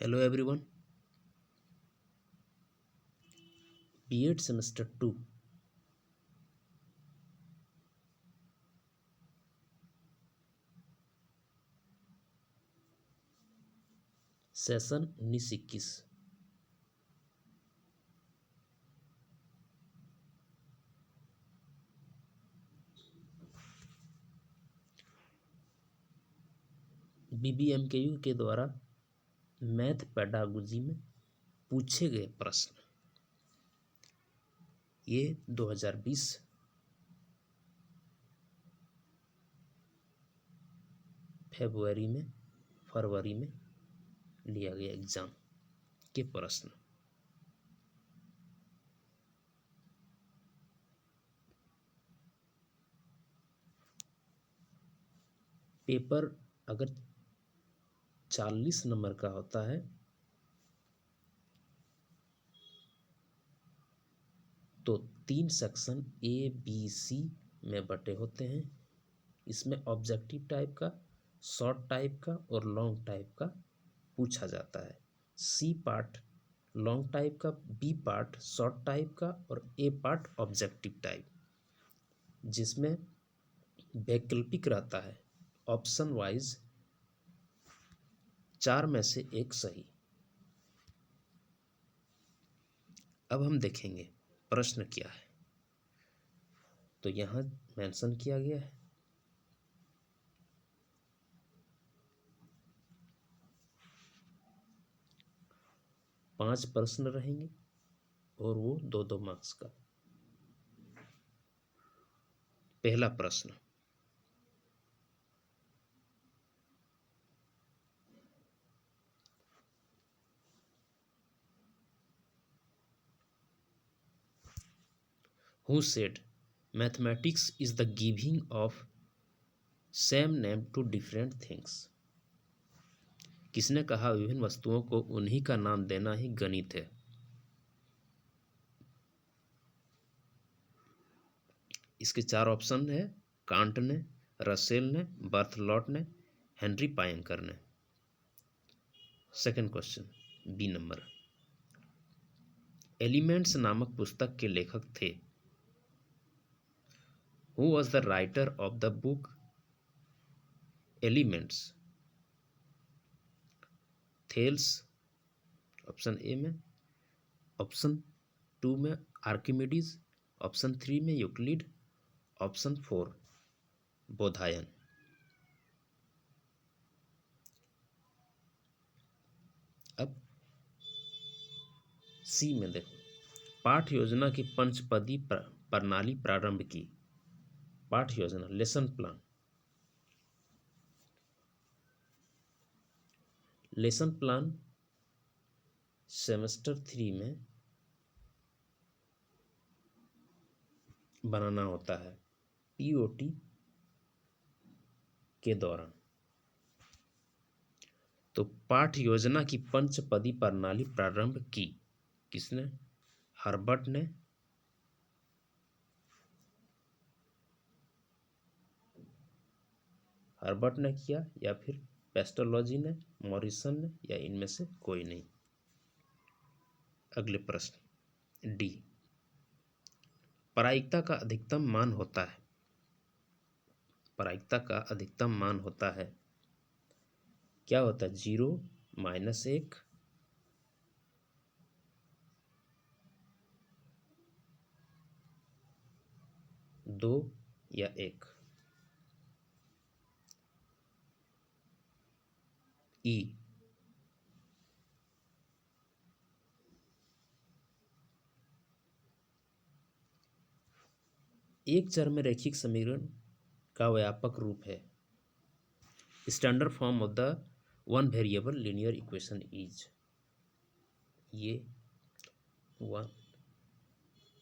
Hello everyone. B.Ed Semester 2 session 19-21 BBMKU के द्वारा math pedagogy में पूछे गए प्रश्न ये 2020 फरवरी में लिया गया एग्जाम के प्रश्न। पेपर अगर 40 नंबर का होता है तो 3 सेक्शन A, B, C में बटे होते हैं। इसमें ऑब्जेक्टिव टाइप का, शॉर्ट टाइप का और लॉन्ग टाइप का पूछा जाता है। C पार्ट लॉन्ग टाइप का, B पार्ट शॉर्ट टाइप का और A पार्ट ऑब्जेक्टिव टाइप, जिसमें वैकल्पिक रहता है ऑप्शन वाइज 4 में से 1 सही। अब हम देखेंगे प्रश्न क्या है, तो यहाँ मेंशन किया गया है। पांच प्रश्न रहेंगे और वो 2-2 मार्क्स का। पहला प्रश्न, Who said mathematics is the giving of same name to different things? किसने कहा विभिन्न वस्तुओं को उन्हीं का नाम देना ही गणित है? इसके 4 ऑप्शन है, कांट ने, रसेल ने, बर्थलॉट ने, हेनरी पायनकर ने। Second question, B number, elements नामक पुस्तक के लेखक थे? Who was the writer of the book elements? Thales option A में, ऑप्शन 2 में आर्किमिडीज, ऑप्शन 3 में यूक्लिड, ऑप्शन 4 बोधायन। अब सी में देखो, पाठ योजना की पंचपदी प्रणाली प्रारंभ की। पाठ योजना lesson plan, lesson plan semester 3 में बनाना होता है पीओटी के दौरान। तो पाठ योजना की पंचपदी प्रणाली प्रारंभ की किसने? हर्बर्ट ने, हर्बर्ट ने किया या फिर पेस्टोलॉजी ने, मॉरिसन ने, या इनमें से कोई नहीं। अगले प्रश्न डी, प्रायिकता का अधिकतम मान होता है। प्रायिकता का अधिकतम मान होता है, क्या होता है? 0, -1, 2 या 1। ई, एक चर में रैखिक समीकरण का व्यापक रूप है। Standard form of the one variable linear equation is, ये 1,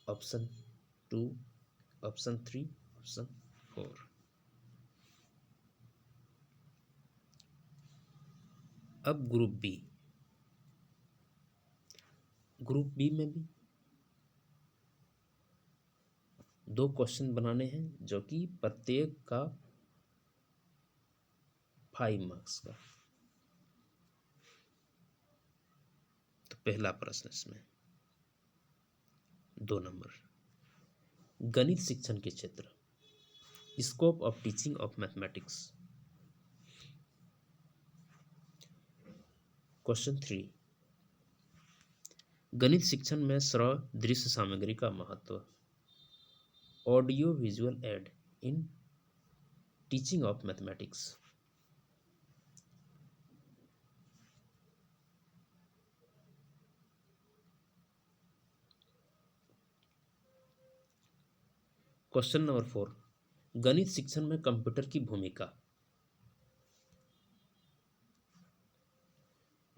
ऑप्शन 2, ऑप्शन 3, ऑप्शन 4। अब ग्रुप बी, ग्रुप बी में भी 2 क्वेश्चन बनाने हैं जो कि प्रत्येक का 5 मार्क्स का। पहला प्रश्न इसमें 2 नंबर, गणित शिक्षण के क्षेत्र, scope of teaching of mathematics. Question 3, गणित शिक्षण में श्रव्य दृश्य सामग्री का महत्व, audio visual aid in teaching of mathematics. Question number 4, गणित शिक्षण में कंप्यूटर की भूमिका,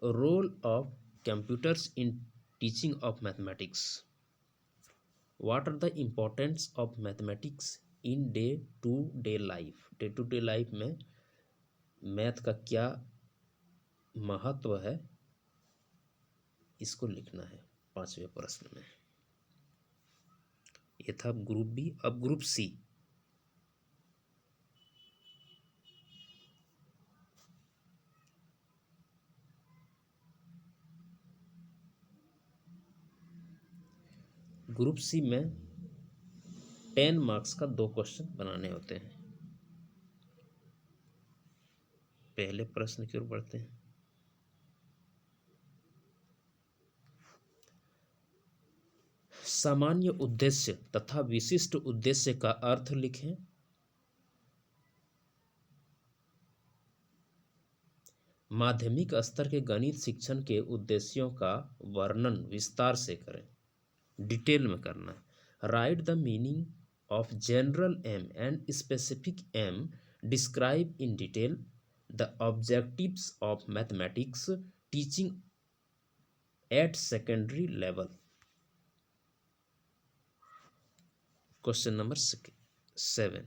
role of computers in teaching of mathematics, what are the importance of mathematics in day to day life. Day to day life में math का क्या महत्व है, इसको लिखना है 5वें प्रश्न में। ये था ग्रुप बी। अब ग्रुप सी, ग्रुप सी में 10 मार्क्स का 2 क्वेश्चन बनाने होते हैं। पहले प्रश्न की ओर बढ़ते हैं। सामान्य उद्देश्य तथा विशिष्ट उद्देश्य का अर्थ लिखें। माध्यमिक स्तर के गणित शिक्षण के उद्देश्यों का वर्णन विस्तार से करें, डिटेल में करना है। Write the meaning of general aim and specific aim, describe in detail the objectives of mathematics teaching at secondary level. Question number 7,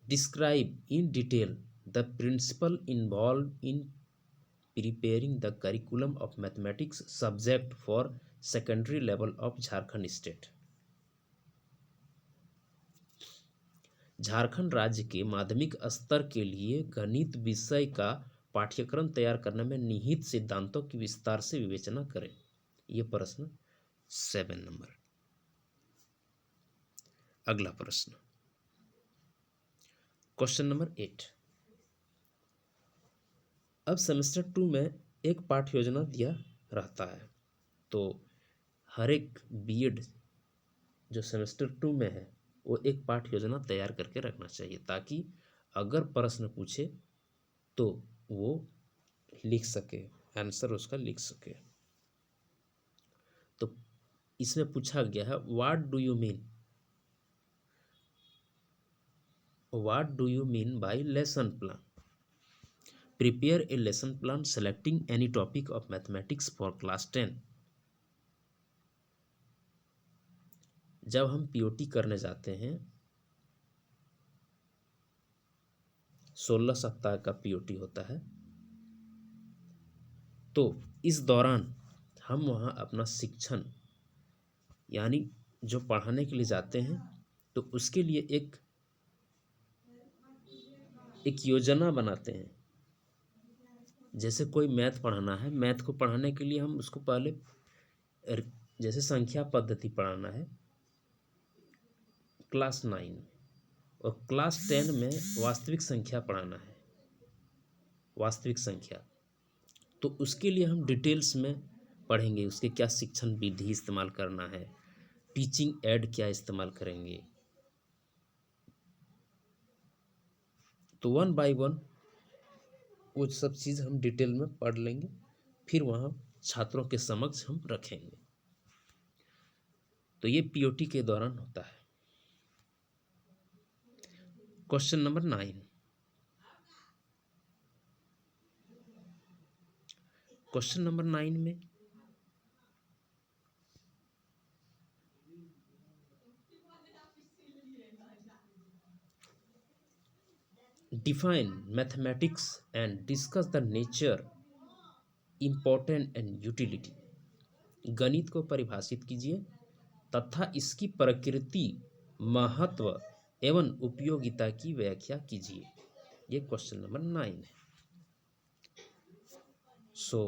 describe in detail the principle involved in preparing the curriculum of mathematics subject for secondary level of Jharkhand state। Jharkhand राज्य के माध्यमिक स्तर के लिए गणित विषय का पाठ्यक्रम तैयार करने में निहित सिद्धांतों की विस्तार से विवेचना करें। यह प्रश्न 7 नंबर। अगला प्रश्न, क्वेश्चन नंबर 8। अब सेमेस्टर 2 में एक पाठ योजना दिया रहता है, तो हर एक बीएड जो सेमेस्टर 2 में है वो एक पाठ योजना तैयार करके रखना चाहिए, ताकि अगर प्रश्न पूछे तो वो लिख सके, आंसर उसका लिख सके। तो इसमें पूछा गया है what do you mean by lesson plan. Prepare a lesson plan selecting any topic of mathematics for class 10। जब हम पीओटी करने जाते हैं, 16 सप्ताह का पीओटी होता है, तो इस दौरान हम वहाँ अपना शिक्षण यानी जो पढ़ाने के लिए जाते हैं, तो उसके लिए एक योजना बनाते हैं। जैसे कोई मैथ पढ़ाना है, मैथ को पढ़ाने के लिए हम उसको पहले जैसे संख्या पद्धति पढ़ाना है क्लास 9 में, और क्लास 10 में वास्तविक संख्या पढ़ाना है, वास्तविक संख्या। तो उसके लिए हम डिटेल्स में पढ़ेंगे, उसके क्या शिक्षण विधि इस्तेमाल करना है, टीचिंग एड क्या इस्तेमाल करेंगे। तो 1 बाय 1 वो सब चीज़ हम डिटेल में पढ़ लेंगे, फिर वहाँ छात्रों के समक्ष हम रखेंगे। तो ये पीओटी के दौरान होता है। क्वेश्चन नंबर 9, क्वेश्चन नंबर 9 में define mathematics and discuss the nature, important and utility. गणित को परिभाषित कीजिए तथा इसकी प्रकृति, महत्व एवं उपयोगिता की व्याख्या कीजिए। ये क्वेश्चन नंबर 9 है। सो